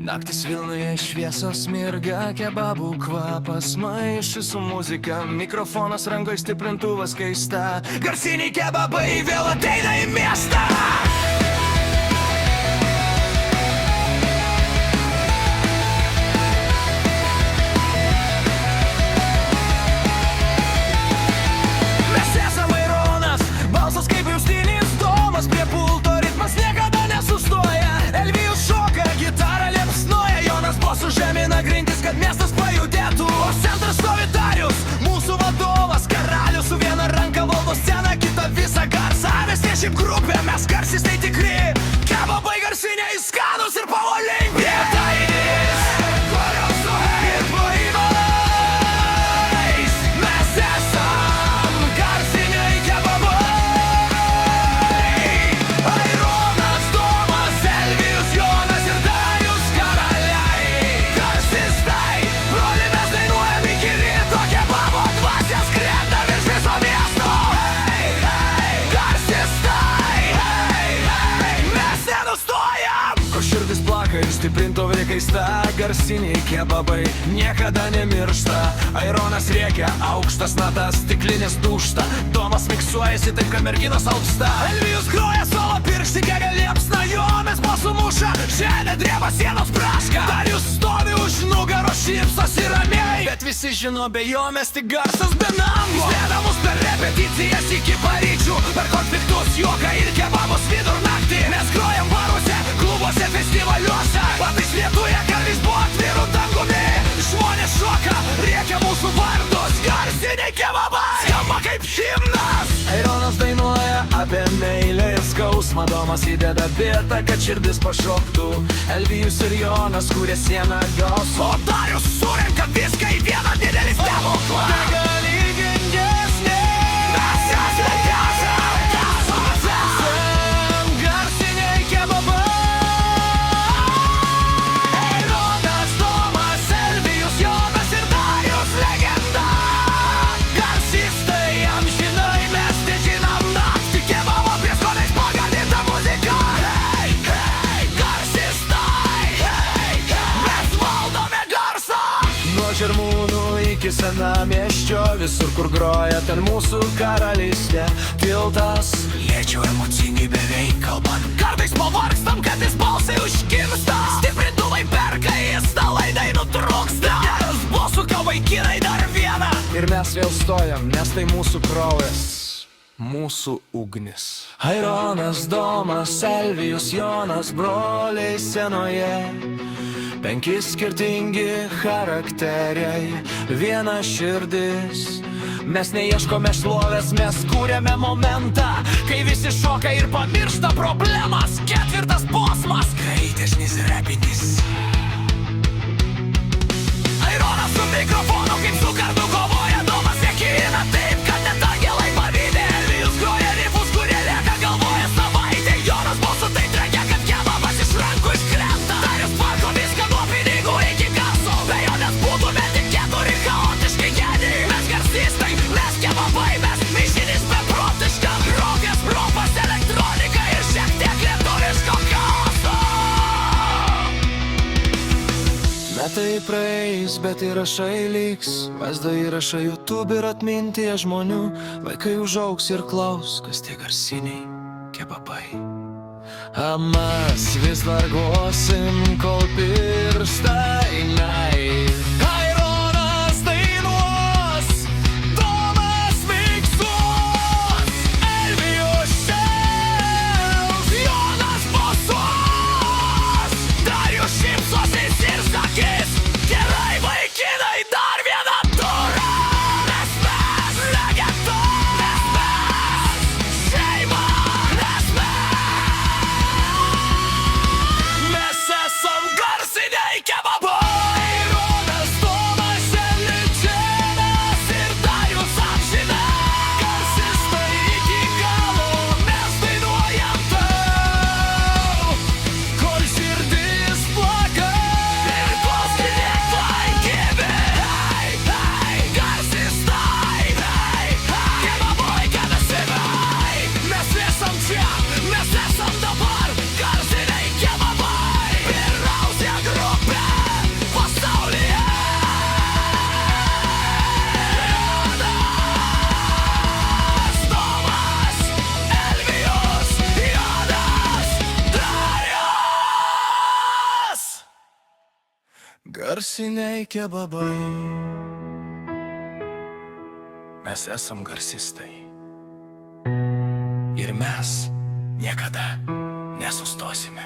Naktis Vilniuje šviesos mirga, kebabų kvapas maišai su muzika, mikrofonas rangoje stiprintuvas keista. Garsiniai kebabai vėl ateina į miestą. Mes esame Aironas, balsas kaip Justinis Domas, prie pulto ritmas niekada nesustoja. Elvijus šoka, gitara liepsnoja, Jonas bosų žemina grindis, kad miestas pajudėtų. O centras stovi Darius, mūsų vadovas, karalius su viena ranka valdo sceną, kitą visą garsą. Mes ne šiaip grupė, mes garsistai tikri, kebabai garsiniai skanus ir pavojingi. Mes esam garsiniai kebabai. Aironas, Domas, Elvijus, Jonas ir Darius karaliai. Garsistai, broli mes dainuojam iki ryto, kebabo dvasia skrenda virš viso miesto. Garsistai, mes nenustojam. Ko širdis plaka ir stiprintuvė kaista, garsiniai kebabai niekada nemiršta. Aironas rėkia, aukštas natas, stiklinis dūžta, Domas miksuojasi taip, kad merginos alpsta. Elvijus groja solo piršti, kiek liepsna jo, mes sumuša, žemė drėba, sienos praška. Darius stovi už nugaro, šypsosi ramiai, bet visi žino, be jo mes tik garsas be namo. Stėda mus per repeticijas iki paryčių, per konfliktus, juoką ir kebabus vidurnaktį. Mes grojam baruose, klubuose, festivaliuose, patys Lietuje, kartais buvo atvirų dangumi. Žmonės šoka, rėkia mūsų vardus, garsiniai kebabai skamba kaip himnas. Aironas dainuoja apie meilę ir skausmą, Domas įdeda bitą, kad širdis pašoktų. Elvijus ir Jonas kūrė sieną jos, o Darius surenka viską į vieną didelį stebuklą. Žirmūnų iki senamiesčio, visur kur groja ten mūsų karalystė. Tiltas, lėčiau emocingai beveik kalbant, kartais pavargstam, kad jis balsai užkimsta. Stiprintuvai perka, stalai dainų trūksta. Geras bosų vaikinai dar vieną. Ir mes vėl stojam, nes tai mūsų kraujas, mūsų ugnis. Aironas, Domas, Elvijus, Jonas, broliai scenoje. 5 skirtingi charakteriai, viena širdis. Mes neieškome šlovės, mes kūrėme momentą, kai visi šoka ir pamiršta problemas. 4. posmas, greitesnis repinis. Aironas su mikrofonu kaip su kardu kovoja, Domas nekina taip, kad net angelai pavydė. Elvijus groja rifus, kurie lieka galvoja savaitę. Jonas balsu tai trenkia, kad kebabas iš rankų iškrenta. Darius tvarko viską nuo pinigų iki garso, be jo nes būtume tik 4 chaotiškai geniai. Mes garsistai, mes kebabai, mes mišinis beprotiška. Rokas, ropas, elektronika ir šiek tiek lietuviško chaoso. Metai praeis, bet įrašai liks, vaizdo įrašai YouTube ir atmintyje žmonių. Vaikai užaugs ir klaus, kas tie garsiniai kebabai. Mes vis dar grosim, kol pirštai nueis. Aironas dainuos, Domas miksuos, Elvijus šels, Jonas bosuos. Darius šypsosis ir sakys, gerai vaikinai, dar vieną turą. Nes mes legenda, nes mes šeima, nes mes esam Garsiniai kebabai, mes esam garsistai ir mes niekada nesustosime.